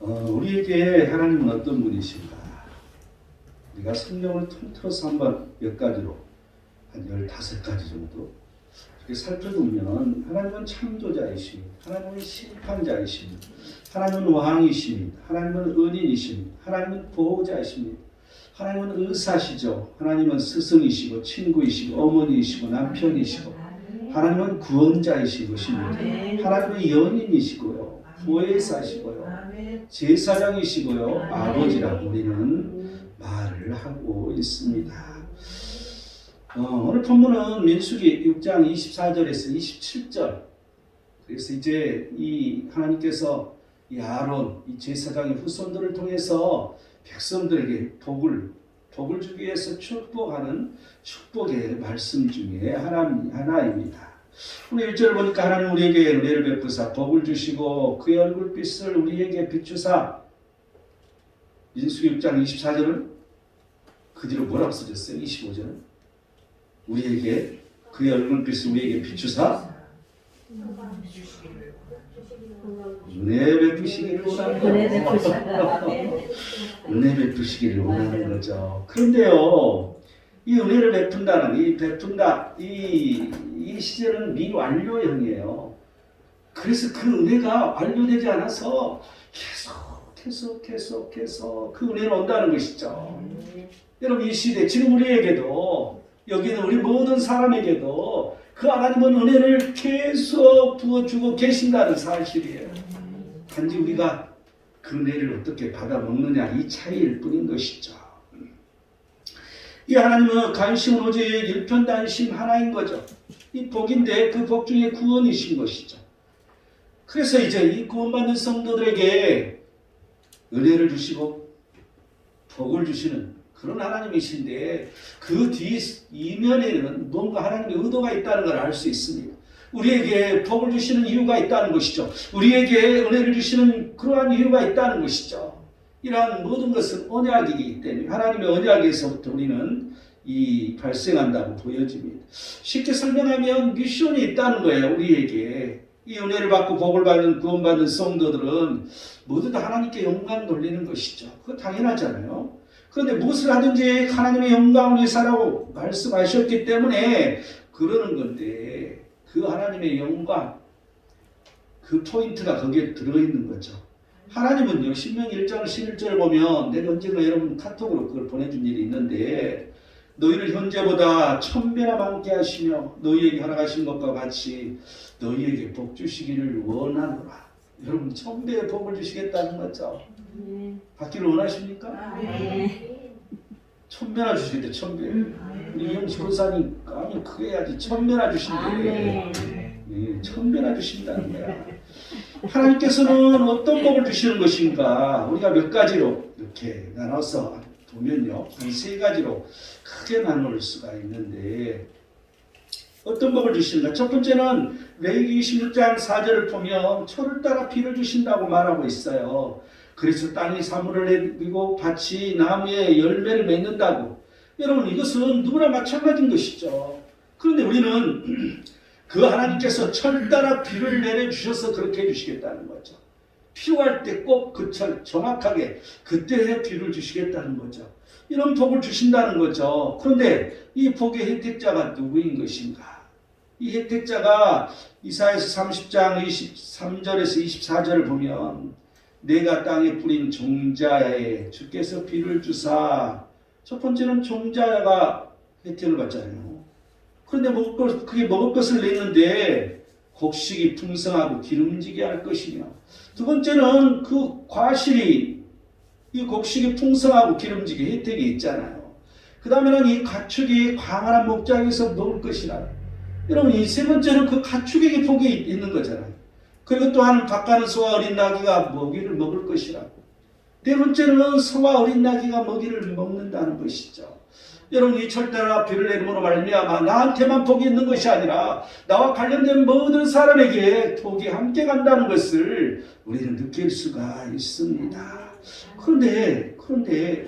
우리에게 하나님은 어떤 분이신가? 우리가 성경을 통틀어서 한번 몇 가지로 한 15가지 정도 이렇게 살펴보면 하나님은 창조자이십니다. 하나님은 심판자이십니다. 하나님은 왕이십니다. 하나님은 은인이십니다. 하나님은 보호자이십니다. 하나님은 의사시죠. 하나님은 스승이시고 친구이시고 어머니이시고 남편이시고 하나님은 구원자이신 것입니다. 하나님은 연인이시고요. 보혜사시고요. 제사장이시고요. 아버지라고 우리는 말을 하고 있습니다. 오늘 본문은 민수기 6장 24절에서 27절. 그래서 이제 이 하나님께서 이 아론, 이 제사장의 후손들을 통해서 백성들에게 복을 주기 위해서 축복하는 축복의 말씀 중에 하나입니다. 오늘 1절을 보니까 하나님 우리에게 은혜를 베푸사 복을 주시고 그의 얼굴빛을 우리에게 비추사. 민수기 6장 24절은 그 뒤로 뭐라고 써졌어요? 25절은 우리에게 그의 얼굴빛을 우리에게 비추사 은혜 베푸시기를 원하는 은혜 베푸시기를 원하는 거죠. 그런데요, 이 은혜를 베푼다는 이 시제는 미완료형이에요. 그래서 그 은혜가 완료되지 않아서 계속 그 은혜는 온다는 것이죠. 여러분, 이 시대 지금 우리에게도 여기는 우리 모든 사람에게도 그 하나님은 은혜를 계속 부어주고 계신다는 사실이에요. 단지 우리가 그 은혜를 어떻게 받아먹느냐 이 차이일 뿐인 것이죠. 이 하나님은 관심은 오직 일편단심 하나인 거죠. 이 복인데 그 복 중에 구원이신 것이죠. 그래서 이제 이 구원받는 성도들에게 은혜를 주시고 복을 주시는 그런 하나님이신데 그 뒤 이면에는 뭔가 하나님의 의도가 있다는 걸 알 수 있습니다. 우리에게 복을 주시는 이유가 있다는 것이죠. 우리에게 은혜를 주시는 그러한 이유가 있다는 것이죠. 이러한 모든 것은 언약이기 때문에 하나님의 언약에서부터 우리는 이 발생한다고 보여집니다. 쉽게 설명하면 미션이 있다는 거예요. 우리에게 이 은혜를 받고 복을 받는 구원받는 성도들은 모두 다 하나님께 영광 돌리는 것이죠. 그거 당연하잖아요. 그런데 무엇을 하든지 하나님의 영광을 위해서라고 말씀하셨기 때문에 그러는 건데 그 하나님의 영광 그 포인트가 거기에 들어있는 거죠. 하나님은요, 신명기 1장 11절을 보면 내가 언젠가 여러분 카톡으로 그걸 보내준 일이 있는데 너희를 현재보다 1000배나 많게 하시며 너희에게 허락하신 것과 같이 너희에게 복 주시기를 원하노라. 여러분 1000배의 복을 주시겠다는 거죠. 받기를 원하십니까? 1000배나 주시겠대. 1000배. 우리 이영식 권사님 까면 크게 해야지. 1000배나 주신대. 1000배나 주신다는 거야. 하나님께서는 어떤 복을 주시는 것인가? 우리가 몇 가지로 이렇게 나눠서 보면요, 한 3가지로 크게 나눌 수가 있는데 어떤 복을 주시는가? 첫 번째는 레위기 26장 4절을 보면 철을 따라 비를 주신다고 말하고 있어요. 그래서 땅이 사물을 내리고 밭이 나무에 열매를 맺는다고. 여러분, 이것은 누구나 마찬가지인 것이죠. 그런데 우리는 그 하나님께서 철 따라 비를 내려주셔서 그렇게 해주시겠다는 거죠. 필요할 때 꼭 그 철 정확하게 그때에 비를 주시겠다는 거죠. 이런 복을 주신다는 거죠. 그런데 이 복의 혜택자가 누구인 것인가? 이 혜택자가 이사야서 30장 23절에서 24절을 보면 내가 땅에 뿌린 종자에 주께서 비를 주사. 첫 번째는 종자가 혜택을 받잖아요. 그런데 그게 먹을 것을 내는데 곡식이 풍성하고 기름지게 할 것이며, 두 번째는 그 과실이 이 곡식이 풍성하고 기름지게 혜택이 있잖아요. 그 다음에는 이 가축이 광활한 목장에서 먹을 것이라. 여러분, 이 세 번째는 그 가축에게 복이 있는 거잖아요. 그리고 또한 밭가는 소와 어린 나귀가 먹이를 먹을 것이라고. 네 번째는 소와 어린 나귀가 먹이를 먹는다는 것이죠. 여러분, 이 철따라 비를 내림으로 말미암아 나한테만 복이 있는 것이 아니라 나와 관련된 모든 사람에게 복이 함께 간다는 것을 우리는 느낄 수가 있습니다. 그런데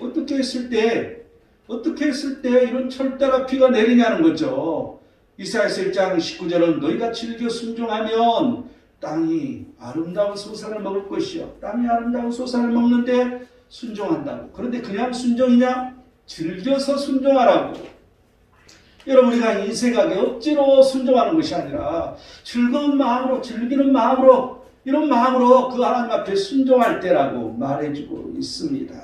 어떻게 했을 때 이런 철따라 비가 내리냐는 거죠. 이사야서 1장 19절은 너희가 즐겨 순종하면 땅이 아름다운 소산을 먹을 것이요. 땅이 아름다운 소산을 먹는데 순종한다고. 그런데 그냥 순종이냐? 즐겨서 순종하라고. 여러분, 우리가 인생하게 억지로 순종하는 것이 아니라 즐거운 마음으로, 즐기는 마음으로, 이런 마음으로 그 하나님 앞에 순종할 때라고 말해주고 있습니다.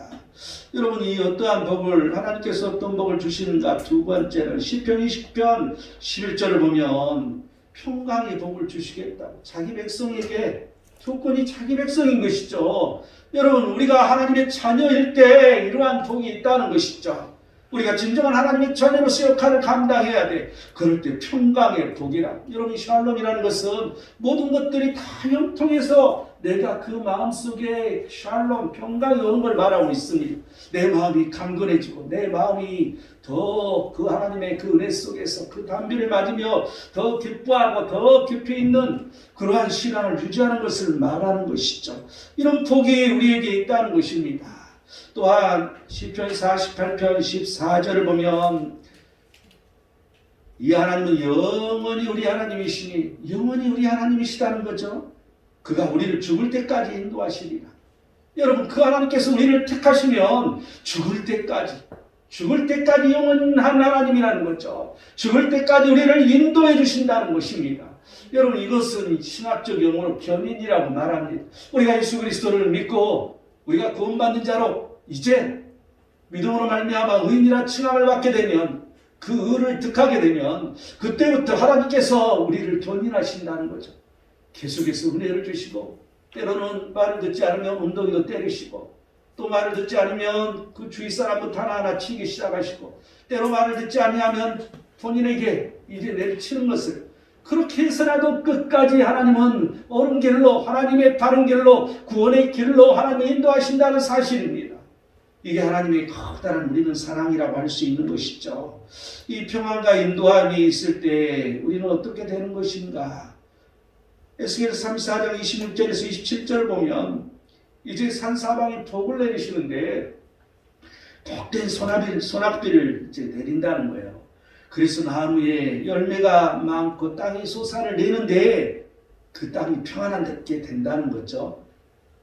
여러분, 이 어떠한 복을, 하나님께서 어떤 복을 주시는가? 두 번째는 시편 20편 11절을 보면 평강의 복을 주시겠다고. 자기 백성에게, 조건이 자기 백성인 것이죠. 여러분, 우리가 하나님의 자녀일 때 이러한 복이 있다는 것이죠. 우리가 진정한 하나님의 자녀로서 역할을 감당해야 돼. 그럴 때 평강의 복이라. 여러분, 샬롬이라는 것은 모든 것들이 다 형통해서 내가 그 마음속에 샬롬, 평강이 오는 걸 말하고 있습니다. 내 마음이 강건해지고 내 마음이 더 그 하나님의 그 은혜 속에서 그 담비를 맞으며 더 기뻐하고 더 깊이 있는 그러한 신앙을 유지하는 것을 말하는 것이죠. 이런 복이 우리에게 있다는 것입니다. 또한 시편 48편 14절을 보면 이 하나님은 영원히 우리 하나님이시니, 영원히 우리 하나님이시다는 거죠. 그가 우리를 죽을 때까지 인도하시리라. 여러분, 그 하나님께서 우리를 택하시면 죽을 때까지 영원한 하나님이라는 거죠. 죽을 때까지 우리를 인도해 주신다는 것입니다. 여러분, 이것은 신학적 용어로 견인이라고 말합니다. 우리가 예수 그리스도를 믿고 우리가 구원받는 자로 이제 믿음으로 말미암아 의인이라 칭함을 받게 되면, 그 의를 득하게 되면 그때부터 하나님께서 우리를 견인하신다는 거죠. 계속해서 은혜를 주시고, 때로는 말을 듣지 않으면 엉덩이도 때리시고, 또 말을 듣지 않으면 그 주위 사람부터 하나하나 치기 시작하시고, 때로 말을 듣지 아니하면 본인에게 이제 내리치는 것을, 그렇게 해서라도 끝까지 하나님은 옳은 길로, 하나님의 바른 길로, 구원의 길로 하나님이 인도하신다는 사실입니다. 이게 하나님의 커다란 우리는 사랑이라고 할 수 있는 것이죠. 이 평안과 인도함이 있을 때 우리는 어떻게 되는 것인가? 에스겔 34장 26절에서 27절을 보면 이제 산사방이 복을 내리시는데 복된 소낙비를 이제 내린다는 거예요. 그래서 나무에 열매가 많고 땅이 소산을 내는데 그 땅이 평안하게 된다는 거죠.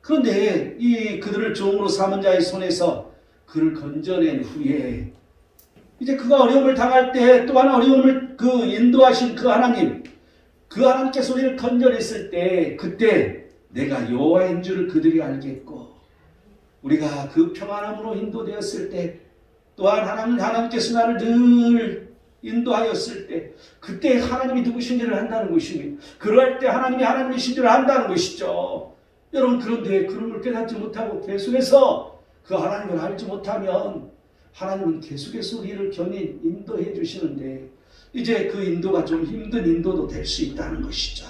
그런데 이 그들을 종으로 삼은 자의 손에서 그를 건져낸 후에 이제 그가 어려움을 당할 때 또한 어려움을 그 인도하신 그 하나님께서 우리를 건져냈을 때, 그때 내가 여호와인 줄을 그들이 알겠고, 우리가 그 평안함으로 인도되었을 때, 또한 하나님께서 나를 늘 인도하였을 때, 그때 하나님이 누구신지를 안다는 것입니다. 그럴 때 하나님이 하나님이신지를 안다는 것이죠. 여러분, 그런데 그런 걸 깨닫지 못하고 계속해서 그 하나님을 알지 못하면 하나님은 계속해서 우리를 견인 인도해 주시는데, 이제 그 인도가 좀 힘든 인도도 될 수 있다는 것이죠.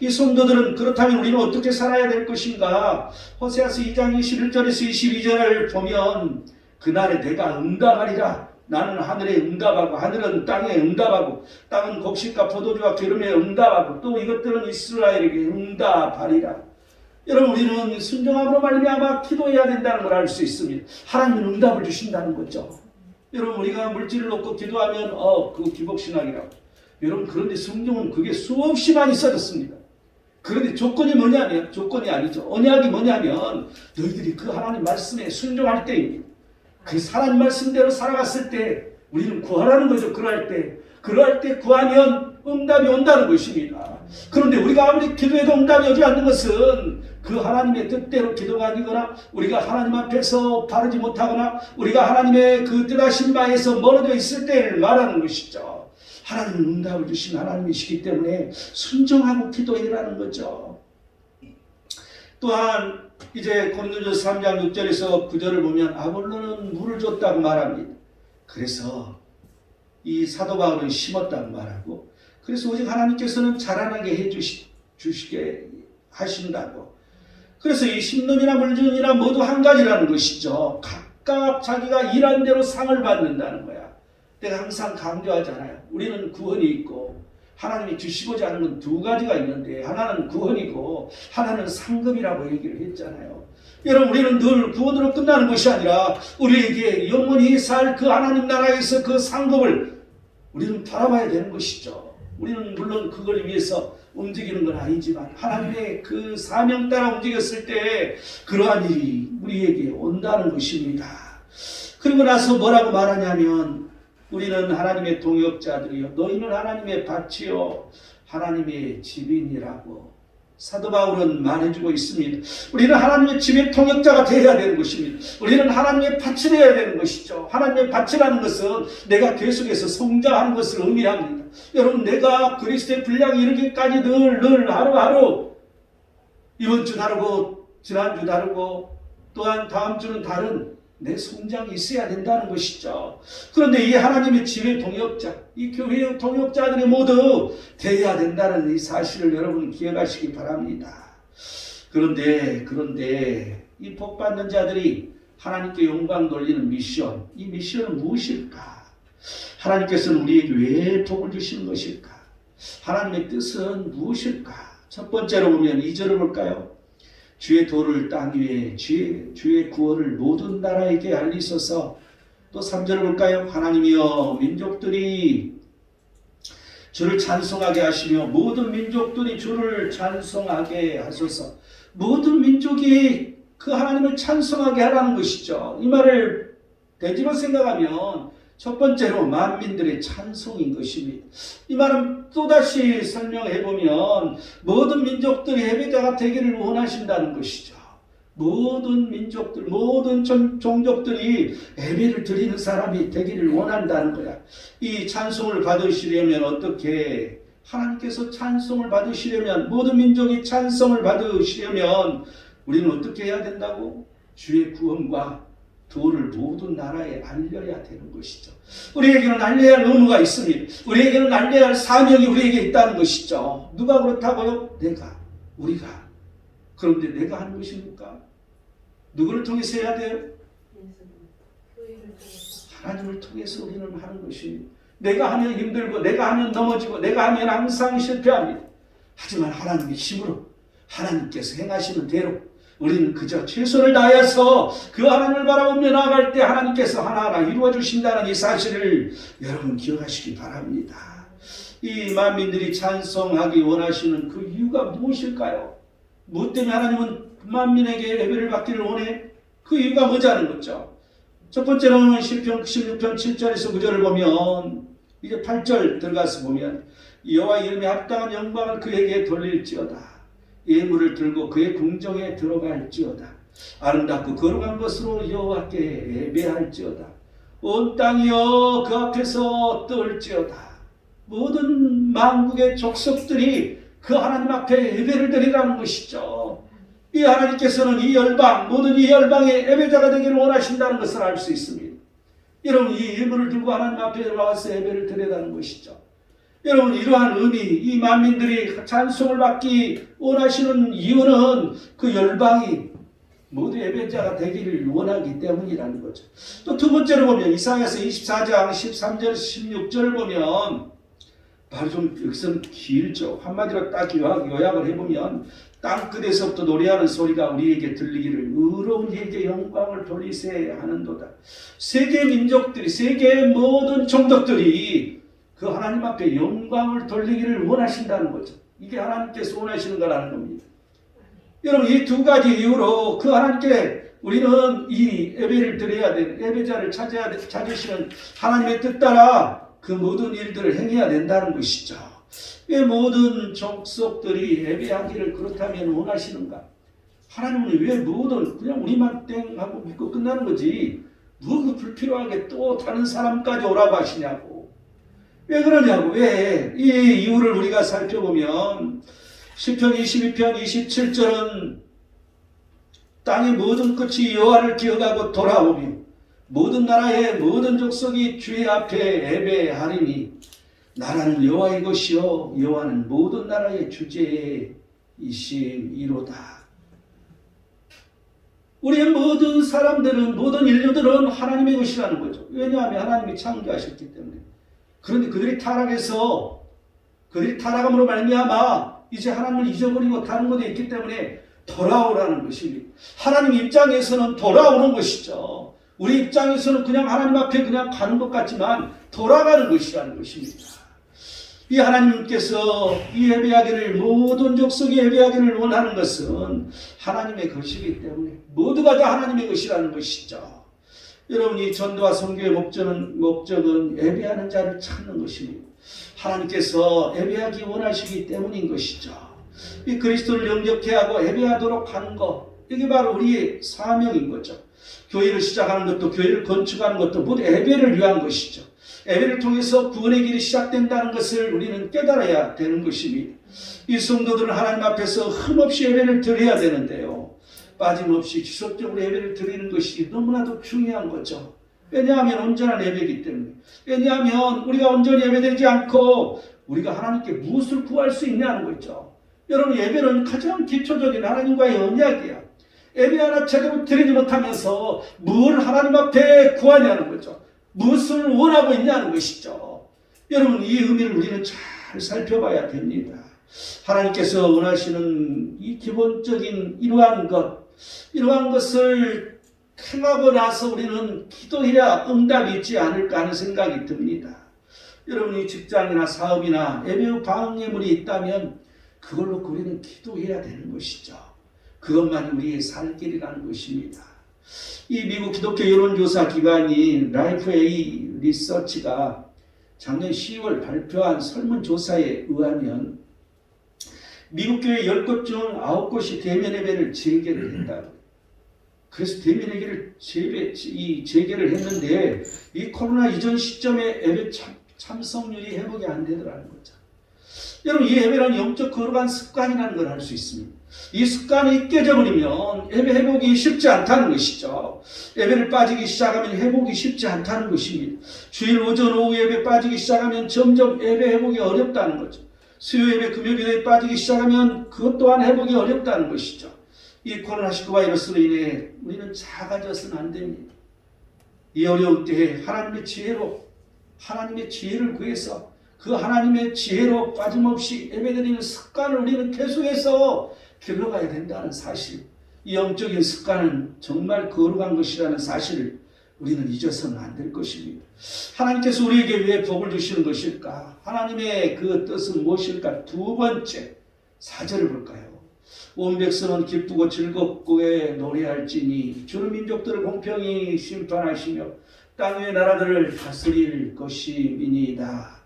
이 성도들은 그렇다면 우리는 어떻게 살아야 될 것인가? 호세아서 2장 21절에서 22절을 보면 그날에 내가 응답하리라. 나는 하늘에 응답하고 하늘은 땅에 응답하고 땅은 곡식과 포도주와 기름에 응답하고 또 이것들은 이스라엘에게 응답하리라. 여러분, 우리는 순종함으로 말미암아 기도해야 된다는 걸 알 수 있습니다. 하나님은 응답을 주신다는 거죠. 여러분, 우리가 물질을 놓고 기도하면 그 기복신앙이라고. 여러분, 그런데 성경은 그게 수없이 많이 써졌습니다. 그런데 조건이 뭐냐면, 조건이 아니죠. 언약이 뭐냐면 너희들이 그 하나님 말씀에 순종할 때입니다. 그 하나님 말씀대로 살아갔을 때 우리는 구하라는 거죠. 그럴 때 구하면 응답이 온다는 것입니다. 그런데 우리가 아무리 기도해도 응답이 오지 않는 것은 그 하나님의 뜻대로 기도가 아니거나 우리가 하나님 앞에서 바르지 못하거나 우리가 하나님의 그 뜻하신 바에서 멀어져 있을 때를 말하는 것이죠. 하나님은 응답을 주신 하나님이시기 때문에 순종하고 기도해라는 거죠. 또한 이제 고린도전서 3장 6절에서 9절을 보면 아볼로는 물을 줬다고 말합니다. 그래서 이 사도 바울은 심었다고 말하고, 그래서 오직 하나님께서는 자라나게 해주시게 하신다고. 그래서 이 심는이나 물주는이나 모두 한 가지라는 것이죠. 각각 자기가 일한 대로 상을 받는다는 거야. 내가 항상 강조하잖아요. 우리는 구원이 있고 하나님이 주시고자 하는 건 두 가지가 있는데, 하나는 구원이고 하나는 상급이라고 얘기를 했잖아요. 여러분, 우리는 늘 구원으로 끝나는 것이 아니라 우리에게 영원히 살 그 하나님 나라에서 그 상급을 우리는 바라봐야 되는 것이죠. 우리는 물론 그걸 위해서 움직이는 건 아니지만 하나님의 그 사명 따라 움직였을 때 그러한 일이 우리에게 온다는 것입니다. 그리고 나서 뭐라고 말하냐면 우리는 하나님의 동역자들이요 너희는 하나님의 밭이요 하나님의 집인이라고 사도 바울은 말해주고 있습니다. 우리는 하나님의 집의 통역자가 되어야 되는 것입니다. 우리는 하나님의 밭이 되어야 되는 것이죠. 하나님의 밭이라는 것은 내가 계속해서 성장하는 것을 의미합니다. 여러분 내가 그리스도의 분량이 이르기까지 늘 하루하루 이번 주 다르고 지난주 다르고 또한 다음 주는 다른 내 성장이 있어야 된다는 것이죠. 그런데 이 하나님의 집의 동역자, 이 교회의 동역자들이 모두 되어야 된다는 이 사실을 여러분 기억하시기 바랍니다. 그런데 이 복받는 자들이 하나님께 영광 돌리는 미션, 이 미션은 무엇일까? 하나님께서는 우리에게 왜 복을 주시는 것일까? 하나님의 뜻은 무엇일까? 첫 번째로 보면 2절을 볼까요? 주의 도를 땅 위에 주의 구원을 모든 나라에게 알리소서. 또 3절을 볼까요? 하나님이여 민족들이 주를 찬송하게 하시며 모든 민족들이 주를 찬송하게 하소서. 모든 민족이 그 하나님을 찬송하게 하라는 것이죠. 이 말을 되짚어 생각하면 첫 번째로 만민들의 찬송인 것입니다. 이 말은 또다시 설명해보면 모든 민족들이 예배자가 되기를 원하신다는 것이죠. 모든 민족들, 모든 종족들이 예배를 드리는 사람이 되기를 원한다는 거야. 이 찬송을 받으시려면 어떻게 하나님께서 찬송을 받으시려면 모든 민족이 찬송을 받으시려면 우리는 어떻게 해야 된다고? 주의 구원과 도를 모든 나라에 알려야 되는 것이죠. 우리에게는 알려야 할 의무가 있습니다. 우리에게는 알려야 할 사명이 우리에게 있다는 것이죠. 누가 그렇다고요? 우리가. 그런데 내가 하는 것입니까? 누구를 통해서 해야 돼요? 하나님을 통해서 우리는 하는 것입니다. 내가 하면 힘들고 내가 하면 넘어지고 내가 하면 항상 실패합니다. 하지만 하나님의 힘으로 하나님께서 행하시는 대로 우리는 그저 최선을 다해서 그 하나님을 바라보며 나아갈 때 하나님께서 하나하나 이루어 주신다는 이 사실을 여러분 기억하시기 바랍니다. 이 만민들이 찬송하기 원하시는 그 이유가 무엇일까요? 무엇 때문에 하나님은 만민에게 예배를 받기를 원해? 그 이유가 뭐냐는 거죠. 첫 번째로는 시편 96편 7절에서 9절을 보면 이제 8절 들어가서 보면 여호와 이름에 합당한 영광을 그에게 돌릴지어다. 예물을 들고 그의 궁정에 들어갈지어다. 아름답고 거룩한 것으로 여호와께 예배할지어다. 온 땅이여 그 앞에서 떨지어다. 모든 만국의 족속들이 그 하나님 앞에 예배를 드리라는 것이죠. 이 하나님께서는 이 열방, 모든 이 열방의 예배자가 되기를 원하신다는 것을 알 수 있습니다. 여러분 이 예물을 들고 하나님 앞에 나와서 예배를 드리라는 것이죠. 여러분 이러한 의미, 이 만민들이 찬송을 받기 원하시는 이유는 그 열방이 모두 예배자가 되기를 원하기 때문이라는 거죠. 또 두 번째로 보면 이사야서 24장 13절 16절을 보면 바로 좀 여기서는 길죠. 한마디로 딱 요약을 해보면 땅끝에서부터 노래하는 소리가 우리에게 들리기를 의로운 이에게 영광을 돌리세 하는도다. 세계 민족들이, 세계의 모든 종족들이 그 하나님 앞에 영광을 돌리기를 원하신다는 거죠. 이게 하나님께서 원하시는 거라는 겁니다. 여러분 이 두 가지 이유로 그 하나님께 우리는 이 예배를 드려야 되는 예배자를 찾으시는 하나님의 뜻 따라 그 모든 일들을 행해야 된다는 것이죠. 왜 모든 족속들이 예배하기를 그렇다면 원하시는가? 하나님은 왜 모든 그냥 우리만 땡 하고 믿고 끝나는 거지 뭐 불필요하게 또 다른 사람까지 오라고 하시냐고. 왜 그러냐고. 왜? 이 이유를 우리가 살펴보면 시편 22편 27절은 땅의 모든 끝이 여호와를 기억하고 돌아오며 모든 나라의 모든 족속이 주의 앞에 예배하리니 나라는 여호와의 것이요 여호와는 모든 나라의 주제이시이로다. 우리의 모든 사람들은 모든 인류들은 하나님의 것이라는 거죠. 왜냐하면 하나님이 창조하셨기 때문에. 그런데 그들이 타락함으로 말미암아 이제 하나님을 잊어버리고 다른 것에 있기 때문에 돌아오라는 것입니다. 하나님 입장에서는 돌아오는 것이죠. 우리 입장에서는 그냥 하나님 앞에 그냥 가는 것 같지만 돌아가는 것이라는 것입니다. 이 하나님께서 이 예배하기를, 모든 족속이 예배하기를 원하는 것은 하나님의 것이기 때문에 모두가 다 하나님의 것이라는 것이죠. 여러분, 이 전도와 선교의 목적은 예배하는 자를 찾는 것입니다. 하나님께서 예배하기 원하시기 때문인 것이죠. 이 그리스도를 영접케 하고 예배하도록 하는 것, 이게 바로 우리의 사명인 거죠. 교회를 시작하는 것도, 교회를 건축하는 것도 모두 예배를 위한 것이죠. 예배를 통해서 구원의 길이 시작된다는 것을 우리는 깨달아야 되는 것입니다. 이 성도들은 하나님 앞에서 흠없이 예배를 드려야 되는데요, 빠짐없이 지속적으로 예배를 드리는 것이 너무나도 중요한 거죠. 왜냐하면 온전한 예배이기 때문에. 왜냐하면 우리가 온전히 예배드리지 않고 우리가 하나님께 무엇을 구할 수 있냐는 거죠. 여러분, 예배는 가장 기초적인 하나님과의 언약이야. 예배 하나 제대로 드리지 못하면서 뭘 하나님 앞에 구하냐는 거죠. 무엇을 원하고 있냐는 것이죠. 여러분, 이 의미를 우리는 잘 살펴봐야 됩니다. 하나님께서 원하시는 이 기본적인 이러한 것을 행하고 나서 우리는 기도해야 응답이 있지 않을까 하는 생각이 듭니다. 여러분이 직장이나 사업이나 예배 후 방해물이 있다면 그걸로 우리는 기도해야 되는 것이죠. 그것만이 우리의 살 길이라는 것입니다. 이 미국 기독교 여론조사 기관인 라이프 A 리서치가 작년 10월 발표한 설문조사에 의하면 미국 교회 10곳 중 9곳이 대면 예배를 재개를 했다. 그래서 대면 예배를 재개를 했는데 이 코로나 이전 시점에 예배 참석률이 회복이 안 되더라는 거죠. 여러분, 이 예배는 영적 거룩한 습관이라는 걸 알 수 있습니다. 이 습관이 깨져버리면 예배 회복이 쉽지 않다는 것이죠. 예배를 빠지기 시작하면 회복이 쉽지 않다는 것입니다. 주일 오전 오후 예배 빠지기 시작하면 점점 예배 회복이 어렵다는 거죠. 수요 예배 금요 예배에 빠지기 시작하면 그것 또한 회복이 어렵다는 것이죠. 이 코로나19 바이러스로 인해 우리는 작아져서는 안 됩니다. 이 어려운 때에 하나님의 지혜를 구해서 그 하나님의 지혜로 빠짐없이 예배드리는 습관을 우리는 계속해서 길러가야 된다는 사실, 이 영적인 습관은 정말 거룩한 것이라는 사실을 우리는 잊어서는 안 될 것입니다. 하나님께서 우리에게 왜 복을 주시는 것일까? 하나님의 그 뜻은 무엇일까? 두 번째 4절을 볼까요? 온 백성은 기쁘고 즐겁고 노래할지니 주는 민족들을 공평히 심판하시며 땅 위의 나라들을 다스릴 것임이니이다.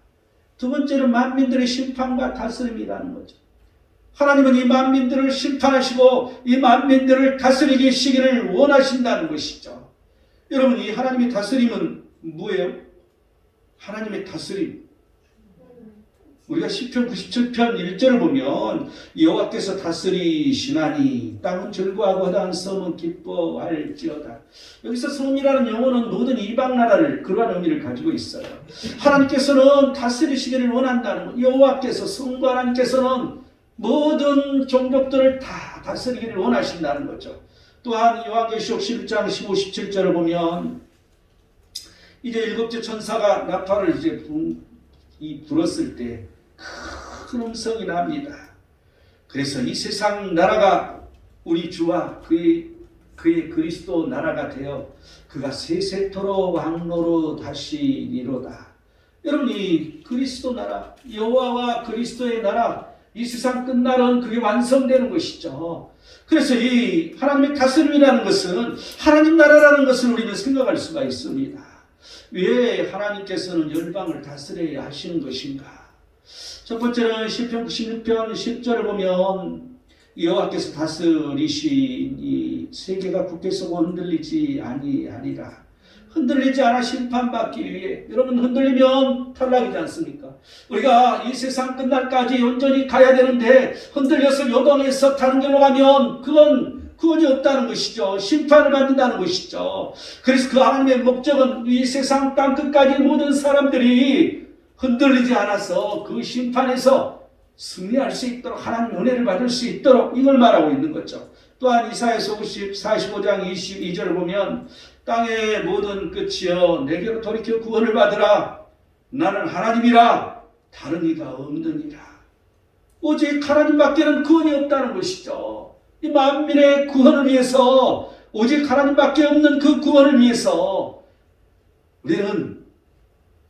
두 번째는 만민들의 심판과 다스림이라는 거죠. 하나님은 이 만민들을 심판하시고 이 만민들을 다스리게 시기를 원하신다는 것이죠. 여러분, 이 하나님의 다스림은 뭐예요? 하나님의 다스림. 우리가 시편 97편 1절을 보면 여호와께서 다스리시나니 땅은 즐거워하고 허다한 섬은 기뻐할지어다. 여기서 섬이라는 용어는 모든 이방 나라를 그러한 의미를 가지고 있어요. 하나님께서는 다스리시기를 원한다는 것. 여호와께서, 성부 하나님께서는 모든 종족들을 다 다스리기를 원하신다는 거죠. 또한 요한계시록 11장 15, 17절을 보면 이제 일곱째 천사가 나팔을 이제 불었을 때 큰 음성이 납니다. 그래서 이 세상 나라가 우리 주와 그의 그리스도 나라가 되어 그가 세세토록 왕노로 다시리로다. 여러분, 이 그리스도 나라, 여호와와 그리스도의 나라, 이 세상 끝날은 그게 완성되는 것이죠. 그래서 이 하나님의 다스림이라는 것은 하나님 나라라는 것을 우리는 생각할 수가 있습니다. 왜 하나님께서는 열방을 다스려야 하시는 것인가? 첫 번째는 시편 96편 10절을 보면 여호와께서 다스리신 이 세계가 굳게 서고 흔들리지 아니하리라. 흔들리지 않아 심판받기 위해. 여러분, 흔들리면 탈락이지 않습니까? 우리가 이 세상 끝날까지 온전히 가야 되는데 흔들려서 요동에서 다른 길로 가면 그건 구원이 없다는 것이죠. 심판을 받는다는 것이죠. 그래서 그 하나님의 목적은 이 세상 땅 끝까지 모든 사람들이 흔들리지 않아서 그 심판에서 승리할 수 있도록, 하나님의 은혜를 받을 수 있도록 이걸 말하고 있는 거죠. 또한 이사야서 45장 22절을 보면 땅의 모든 끝이여 내게로 돌이켜 구원을 받으라. 나는 하나님이라 다른 이가 없느니라. 오직 하나님밖에는 구원이 없다는 것이죠. 이 만민의 구원을 위해서, 오직 하나님밖에 없는 그 구원을 위해서 우리는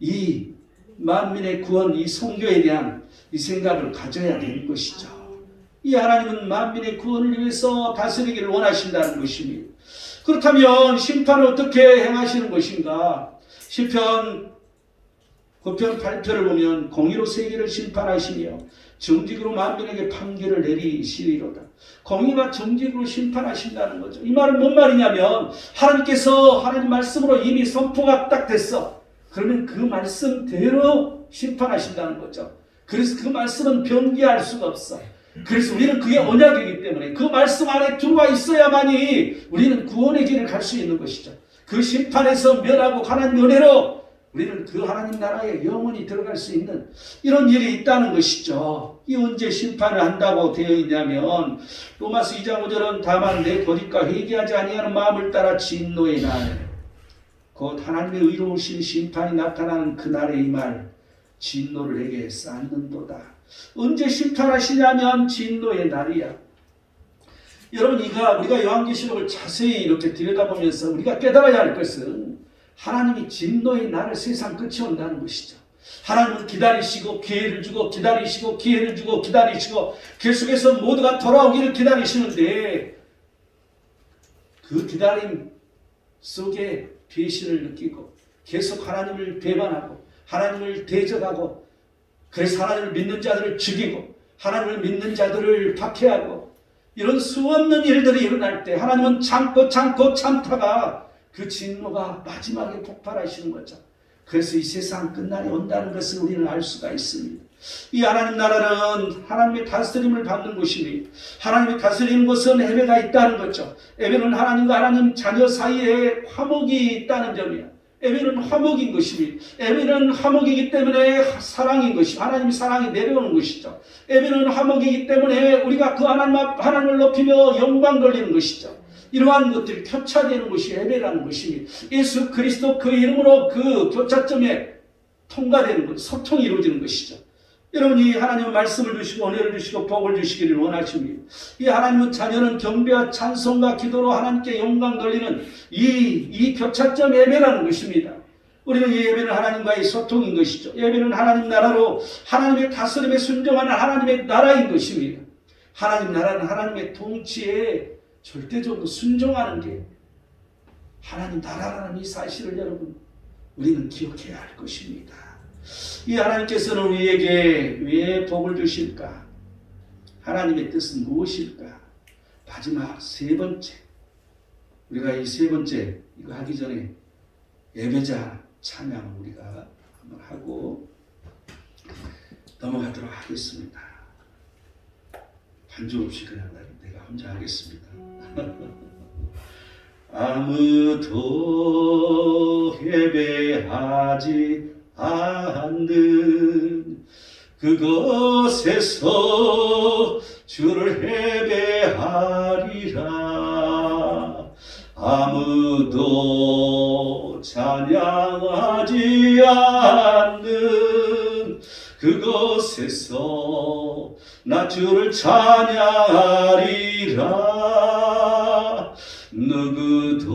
이 만민의 구원, 이 선교에 대한 이 생각을 가져야 되는 것이죠. 이 하나님은 만민의 구원을 위해서 다스리기를 원하신다는 것입니다. 그렇다면 심판을 어떻게 행하시는 것인가? 시편 9편 8편을 보면 공의로 세계를 심판하시며 정직으로 만민에게 판결을 내리시리로다. 공의와 정직으로 심판하신다는 거죠. 이 말은 뭔 말이냐면 하나님께서 하나님 말씀으로 이미 선포가 딱 됐어. 그러면 그 말씀대로 심판하신다는 거죠. 그래서 그 말씀은 변기할 수가 없어. 그래서 우리는 그게 언약이기 때문에 그 말씀 안에 들어와 있어야만이 우리는 구원의 길을 갈 수 있는 것이죠. 그 심판에서 면하고 하나님 은혜로 우리는 그 하나님 나라에 영원히 들어갈 수 있는 이런 일이 있다는 것이죠. 이 언제 심판을 한다고 되어 있냐면 로마서 2장 5절은 다만 내 거짓과 회개하지 아니하는 마음을 따라 진노의 날 곧 하나님의 의로우신 심판이 나타나는 그날에 이 말 진노를 내게 쌓는도다. 언제 심판하시냐면 진노의 날이야. 여러분 우리가 요한계시록을 자세히 이렇게 들여다보면서 우리가 깨달아야 할 것은 하나님이 진노의 날을 세상 끝이 온다는 것이죠. 하나님은 기다리시고 기회를 주고 기다리시고 기회를 주고 기다리시고 계속해서 모두가 돌아오기를 기다리시는데 그 기다림 속에 배신을 느끼고 계속 하나님을 배반하고 하나님을 대적하고 그래서 하나님을 믿는 자들을 죽이고 하나님을 믿는 자들을 박해하고 이런 수없는 일들이 일어날 때 하나님은 참고 참다가 그 진노가 마지막에 폭발하시는 거죠. 그래서 이 세상 끝날이 온다는 것을 우리는 알 수가 있습니다. 이 하나님 나라는 하나님의 다스림을 받는 곳입니다. 하나님의 다스리는 곳은 예배가 있다는 거죠. 예배는 하나님과 하나님 자녀 사이에 화목이 있다는 점이야. 예배는 화목인 것입니다. 예배는 화목이기 때문에 사랑인 것이고 하나님의 사랑이 내려오는 것이죠. 예배는 화목이기 때문에 우리가 그 하나님을 높이며 영광 돌리는 것이죠. 이러한 것들이 교차되는 것이 예배라는 것입니다. 예수 그리스도 그 이름으로 그 교차점에 통과되는 것, 소통이 이루어지는 것이죠. 여러분이 하나님의 말씀을 주시고 은혜를 주시고 복을 주시기를 원하십니다. 이 하나님은 자녀는 경배와 찬송과 기도로 하나님께 영광 돌리는 이 교차점 예배라는 것입니다. 우리는 이 예배는 하나님과의 소통인 것이죠. 예배는 하나님 나라로 하나님의 다스림에 순종하는 하나님의 나라인 것입니다. 하나님 나라는 하나님의 통치에 절대적으로 순종하는 게 하나님 나라라는 이 사실을 여러분 우리는 기억해야 할 것입니다. 이 하나님께서는 우리에게 왜 복을 주실까? 하나님의 뜻은 무엇일까? 마지막 세 번째, 우리가 이 세 번째 이거 하기 전에 예배자 찬양 우리가 한번 하고 넘어가도록 하겠습니다. 반주 없이 그냥 내가 혼자 하겠습니다. 아무도 예배하지 않는 그곳에서 주를 예배하리라. 아무도 찬양하지 않는 그곳에서 나 주를 찬양하리라. 누구도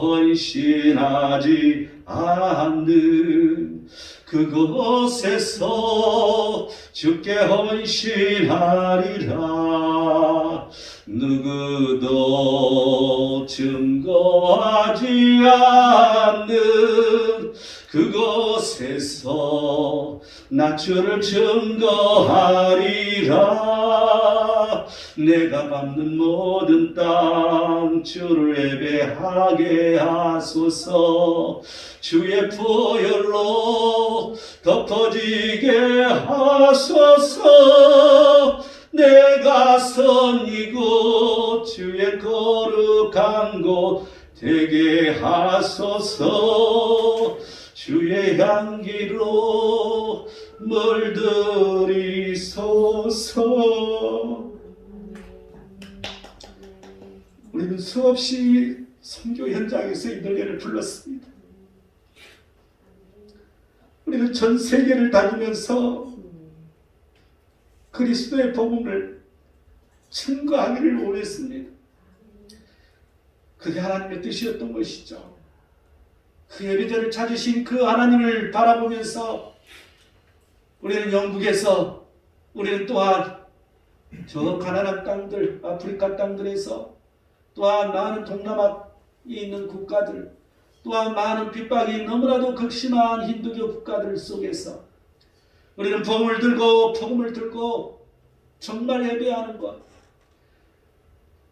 헌신하지 않는 그곳에서 주께 헌신하리라. 누구도 증거하지 않는 그곳에서 나 주를 증거하리라. 내가 밟는 모든 땅 주를 예배하게 하소서. 주의 보혈로 덮어지게 하소서. 내가 선 이곳 주의 거룩한 곳 되게 하소서. 주의 향기로 물들이소서. 우리는 수없이 선교 현장에서 이 노래를 불렀습니다. 우리는 전 세계를 다니면서 그리스도의 복음을 증거하기를 원했습니다. 그게 하나님의 뜻이었던 것이죠. 그 예배자를 찾으신 그 하나님을 바라보면서 우리는 영국에서, 우리는 또한 저 가난한 땅들, 아프리카 땅들에서, 또한 많은 동남아에 있는 국가들, 또한 많은 핍박이 너무나도 극심한 힌두교 국가들 속에서 우리는 복음을 들고 정말 예배하는 것.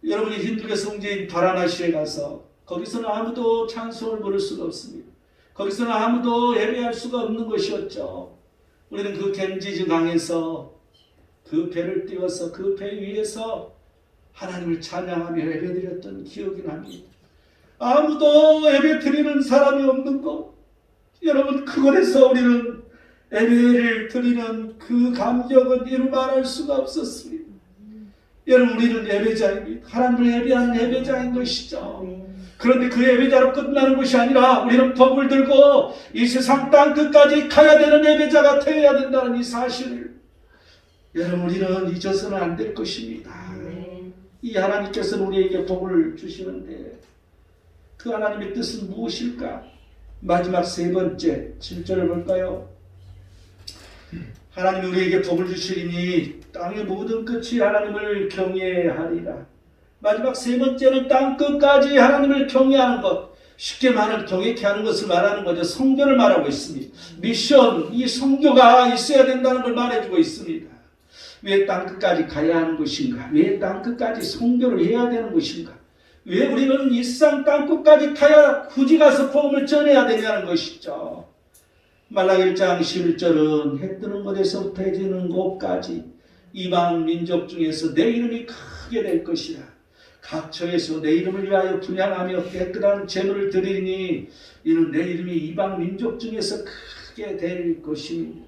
여러분이 힌두교 성지인 바라나시에 가서 거기서는 아무도 찬송을 부를 수가 없습니다. 거기서는 아무도 예배할 수가 없는 것이었죠. 우리는 그 겐지즈 강에서 그 배를 띄워서 그 배 위에서 하나님을 찬양하며 예배드렸던 기억이 납니다. 아무도 예배 드리는 사람이 없는 것. 여러분, 그곳에서 우리는 예배를 드리는 그 감격은 이루 말할 수가 없었습니다. 여러분, 우리는 예배자입니다. 하나님을 예배하는 예배자인 것이죠. 그런데 그 예배자로 끝나는 것이 아니라 우리는 복을 들고 이 세상 땅 끝까지 가야 되는 예배자가 되어야 된다는 이 사실을 여러분, 우리는 잊어서는 안 될 것입니다. 이 하나님께서는 우리에게 복을 주시는데 그 하나님의 뜻은 무엇일까? 마지막 세 번째 7절을 볼까요? 하나님이 우리에게 복을 주시리니 땅의 모든 끝이 하나님을 경외하리라. 마지막 세 번째는 땅 끝까지 하나님을 경외하는 것. 쉽게 말하면 경외케 하는 것을 말하는 거죠. 성교를 말하고 있습니다. 미션, 이 성교가 있어야 된다는 걸 말해주고 있습니다. 왜 땅 끝까지 가야 하는 것인가? 왜 땅 끝까지 성교를 해야 되는 것인가? 왜 우리는 이 세상 땅 끝까지 가야 굳이 가서 복음을 전해야 되냐는 것이죠. 말라기 1장 11절은 해 뜨는 곳에서부터 해 지는 곳까지 이방 민족 중에서 내 이름이 크게 될 것이라. 각처에서 내 이름을 위하여 분향하며 깨끗한 제물을 드리니 이는 내 이름이 이방 민족 중에서 크게 될 것입니다.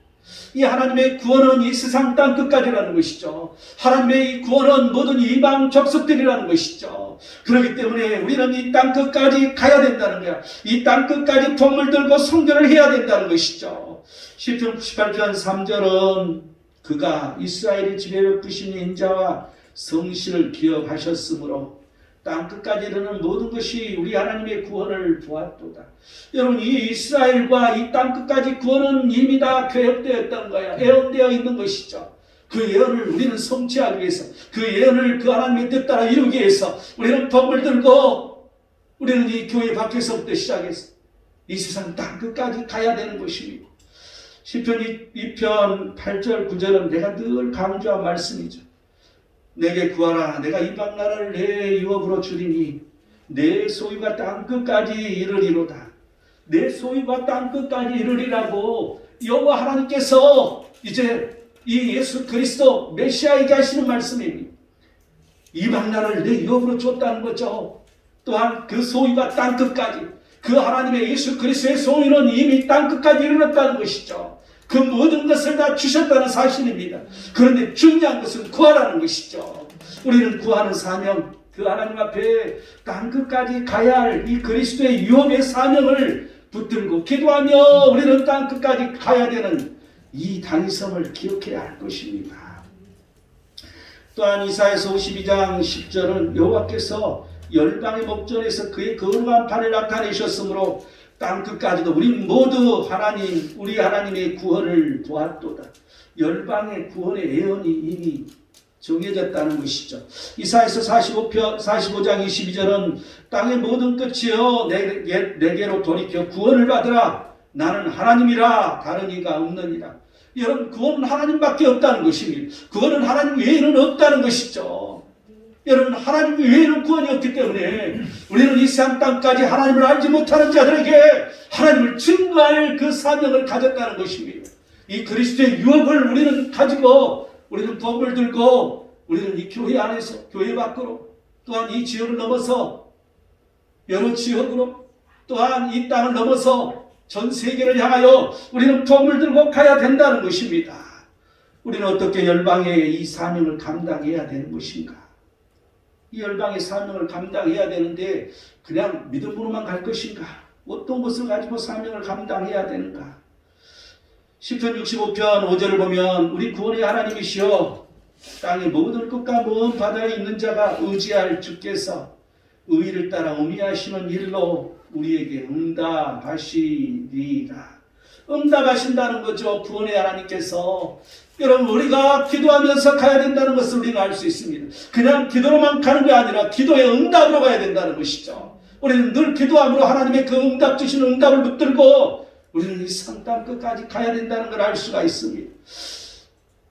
이 하나님의 구원은 이 세상 땅 끝까지라는 것이죠. 하나님의 이 구원은 모든 이방 족속들이라는 것이죠. 그렇기 때문에 우리는 이 땅 끝까지 가야 된다는 거야. 이 땅 끝까지 복음을 들고 선교를 해야 된다는 것이죠. 시편 98편 3절은 그가 이스라엘의 집에 베푸신 인자와 성실을 기억하셨으므로 땅 끝까지 이르는 모든 것이 우리 하나님의 구원을 보았도다. 여러분, 이 이스라엘과 이 땅 끝까지 구원은 이미 다 계획되었던 거야. 예언되어 있는 것이죠. 그 예언을 우리는 성취하기 위해서, 그 예언을 그 하나님의 뜻 따라 이루기 위해서 우리는 복음을 들고 우리는 이 교회 밖에서부터 시작해서 이 세상 땅 끝까지 가야 되는 것입니다. 시편 2편 8절 9절은 내가 늘 강조한 말씀이죠. 내게 구하라. 내가 이방 나라를 내 유업으로 주리니 내 소유가 땅 끝까지 이르리로다. 내 소유가 땅 끝까지 이르리라고 여호와 하나님께서 이제 이 예수 그리스도 메시아에게 하시는 말씀입니다. 이방 나라를 내 유업으로 줬다는 거죠. 또한 그 소유가 땅 끝까지, 그 하나님의 예수 그리스도의 소유는 이미 땅 끝까지 이르렀다는 것이죠. 그 모든 것을 다 주셨다는 사실입니다. 그런데 중요한 것은 구하라는 것이죠. 우리는 구하는 사명, 그 하나님 앞에 땅 끝까지 가야 할 이 그리스도의 유업의 사명을 붙들고 기도하며 우리는 땅 끝까지 가야 되는 이 단위성을 기억해야 할 것입니다. 또한 이사야서 52장 10절은 여호와께서 열방의 목전에서 그의 거룩한 판을 나타내셨으므로 땅 끝까지도 우리 모두 하나님, 우리 하나님의 구원을 보았도다. 열방의 구원의 예언이 이미 정해졌다는 것이죠. 이사야서 45장 22절은 땅의 모든 끝이여 내게로 돌이켜 구원을 받으라. 나는 하나님이라 다른 이가 없느니라. 여러분, 구원은 하나님밖에 없다는 것입니다. 구원은 하나님 외에는 없다는 것이죠. 여러분, 하나님 외에는 구원이 없기 때문에 우리는 이 세상 땅까지 하나님을 알지 못하는 자들에게 하나님을 증거할 그 사명을 가졌다는 것입니다. 이 그리스도의 유업을 우리는 가지고 우리는 복음을 들고 우리는 이 교회 안에서 교회 밖으로 또한 이 지역을 넘어서 여러 지역으로 또한 이 땅을 넘어서 전 세계를 향하여 우리는 복음을 들고 가야 된다는 것입니다. 우리는 어떻게 열방의 이 사명을 감당해야 되는 것인가? 이 열방의 사명을 감당해야 되는데 그냥 믿음으로만 갈 것인가? 어떤 것을 가지고 사명을 감당해야 되는가? 시편 65편 5절을 보면 우리 구원의 하나님이시여 땅의 모든 끝과 먼 바다에 있는 자가 의지할 주께서 의를 따라 의미하시는 일로 우리에게 응답하시리라. 응답하신다는 거죠. 구원의 하나님께서. 여러분, 우리가 기도하면서 가야 된다는 것을 우리는 알 수 있습니다. 그냥 기도로만 가는 게 아니라 기도의 응답으로 가야 된다는 것이죠. 우리는 늘 기도함으로 하나님의 그 응답 주시는 응답을 붙들고 우리는 이 산 땅 끝까지 가야 된다는 걸 알 수가 있습니다.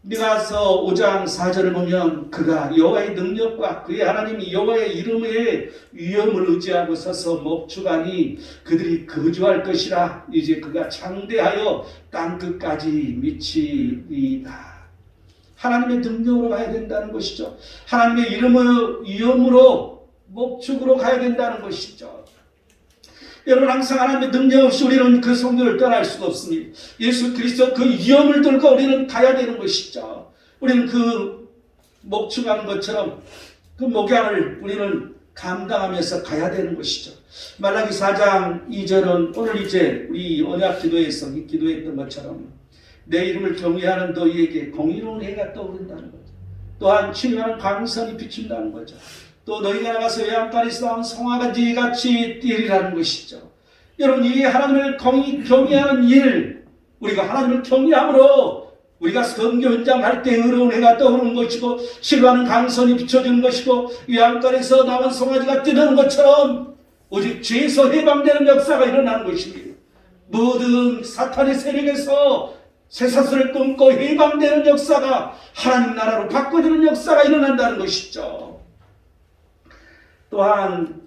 미가서 5장 4절을 보면 그가 여호와의 능력과 그의 하나님이 여호와의 이름의 위엄을 의지하고 서서 목축하니 그들이 거주할 것이라. 이제 그가 장대하여 땅 끝까지 미치리이다. 하나님의 능력으로 가야 된다는 것이죠. 하나님의 이름의 위엄으로 목축으로 가야 된다는 것이죠. 여러분, 항상 하나님의 능력 없이 우리는 그 성도를 떠날 수가 없습니다. 예수 그리스도 그 위엄을 들고 우리는 가야 되는 것이죠. 우리는 그 목축하는 것처럼 그 목양을 우리는 감당하면서 가야 되는 것이죠. 말라기 4장 2절은 오늘 이제 우리 언약 기도에서 기도했던 것처럼 내 이름을 경외하는 너희에게 공의로운 해가 떠오른다는 거죠. 또한 치료하는 광선이 비춘다는 거죠. 또 너희가 나가서 외양간에 쌓은 성화같이 같이 뛰리라는 것이죠. 여러분, 이 하나님을 경외하는 일, 우리가 하나님을 경외함으로 우리가 선교 현장 갈 때 의로운 해가 떠오르는 것이고 치료하는 강선이 비춰지는 것이고 외양간에서 나온 송아지가 뛰는 것처럼 오직 죄에서 해방되는 역사가 일어나는 것입니다. 모든 사탄의 세력에서 쇠사슬을 끊고 해방되는 역사가 하나님 나라로 바꿔지는 역사가 일어난다는 것이죠. 또한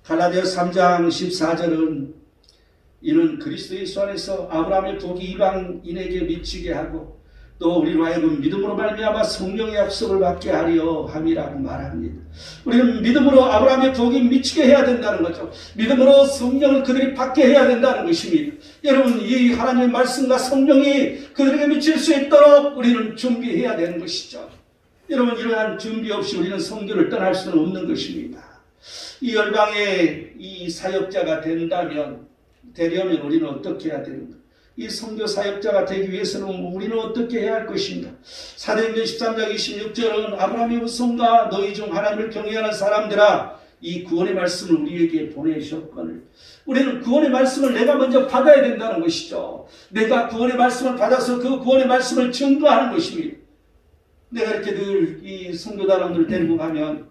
갈라디아서 3장 14절은 이는 그리스도 예수 안에서 아브라함의 복이 이방인에게 미치게 하고 또 우리로 하여금 믿음으로 말미암아 성령의 약속을 받게 하려 함이라고 말합니다. 우리는 믿음으로 아브라함의 복이 미치게 해야 된다는 거죠. 믿음으로 성령을 그들이 받게 해야 된다는 것입니다. 여러분, 이 하나님의 말씀과 성령이 그들에게 미칠 수 있도록 우리는 준비해야 되는 것이죠. 여러분, 이러한 준비 없이 우리는 성교를 떠날 수는 없는 것입니다. 이 열방의 이 사역자가 되려면 우리는 어떻게 해야 되는가? 이 선교 사역자가 되기 위해서는 우리는 어떻게 해야 할 것인가? 사도행전 13장 26절은 아브라함의 후손과 너희 중 하나님을 경외하는 사람들아 이 구원의 말씀을 우리에게 보내셨거늘. 우리는 구원의 말씀을 내가 먼저 받아야 된다는 것이죠. 내가 구원의 말씀을 받아서 그 구원의 말씀을 증거하는 것입니다. 내가 이렇게 늘 이 선교단원들 데리고 가면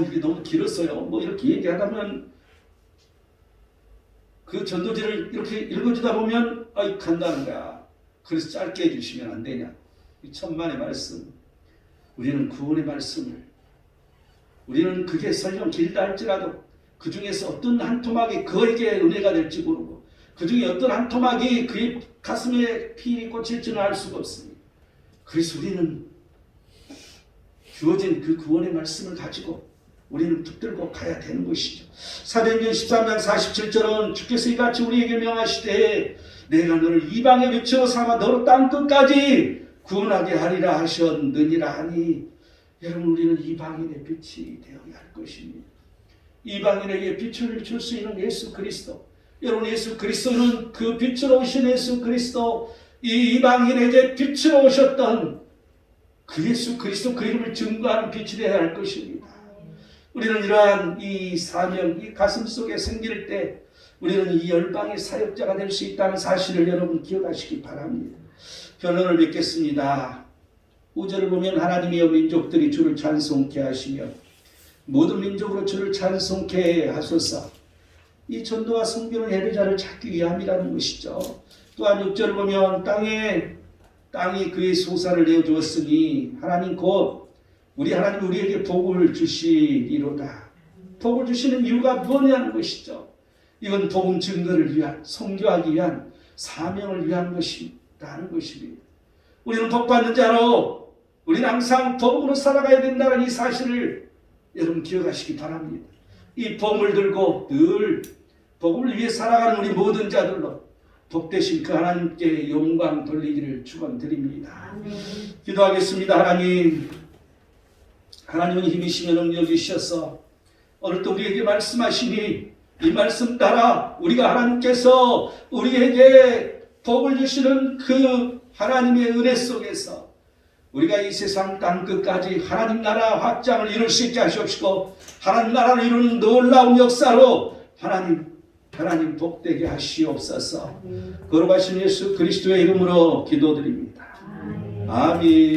이게 너무 길었어요. 뭐 이렇게 얘기하다면 그 전도지를 이렇게 읽어주다 보면 간다는 거야. 그래서 짧게 해주시면 안 되냐. 이 천만의 말씀. 우리는 구원의 말씀을 우리는 그게 설령 길다 할지라도 그 중에서 어떤 한 토막이 그에게 은혜가 될지 모르고 그 중에 어떤 한 토막이 그의 가슴에 피이 꽂힐지는 알 수가 없습니다. 그래서 우리는 주어진 그 구원의 말씀을 가지고 우리는 붙들고 가야 되는 것이죠. 사도행전 13장 47절은 주께서 이같이 우리에게 명하시되 내가 너를 이방에 미쳐 삼아 너로 땅 끝까지 구원하게 하리라 하셨느니라 하니, 여러분, 우리는 이방인의 빛이 되어야 할 것입니다. 이방인에게 빛을 줄 수 있는 예수 그리스도. 여러분, 예수 그리스도는 그 빛으로 오신 예수 그리스도, 이 이방인에게 빛으로 오셨던 그 예수 그리스도 그 이름을 증거하는 빛이 되어야 할 것입니다. 우리는 이러한 이 사명, 이 가슴 속에 생길 때 우리는 이 열방의 사역자가 될 수 있다는 사실을 여러분 기억하시기 바랍니다. 결론을 맺겠습니다. 5절을 보면 하나님이여 민족들이 주를 찬송케 하시며 모든 민족으로 주를 찬송케 하소서. 이 전도와 선교는 예배자를 찾기 위함이라는 것이죠. 또한 6절을 보면 땅이 그의 소산을 내어주었으니 하나님 곧 우리 하나님 우리에게 복을 주시리로다. 복을 주시는 이유가 뭐냐는 것이죠. 이건 복음 증거를 위한, 선교하기 위한 사명을 위한 것이라는 것입니다. 우리는 복받는 자로 우리는 항상 복음으로 살아가야 된다는 이 사실을 여러분 기억하시기 바랍니다. 이 복음을 들고 늘 복음을 위해 살아가는 우리 모든 자들로 복되신 그 하나님께 영광 돌리기를 축원드립니다. 기도하겠습니다. 하나님은 힘이시며 능력이셔서 오늘 또 우리에게 말씀하시니 이 말씀 따라 우리가 하나님께서 우리에게 복을 주시는 그 하나님의 은혜 속에서 우리가 이 세상 땅 끝까지 하나님 나라 확장을 이룰 수 있게 하시옵시고 하나님 나라를 이루는 놀라운 역사로 하나님 복되게 하시옵소서. 거룩하신 예수 그리스도의 이름으로 기도드립니다. 아멘.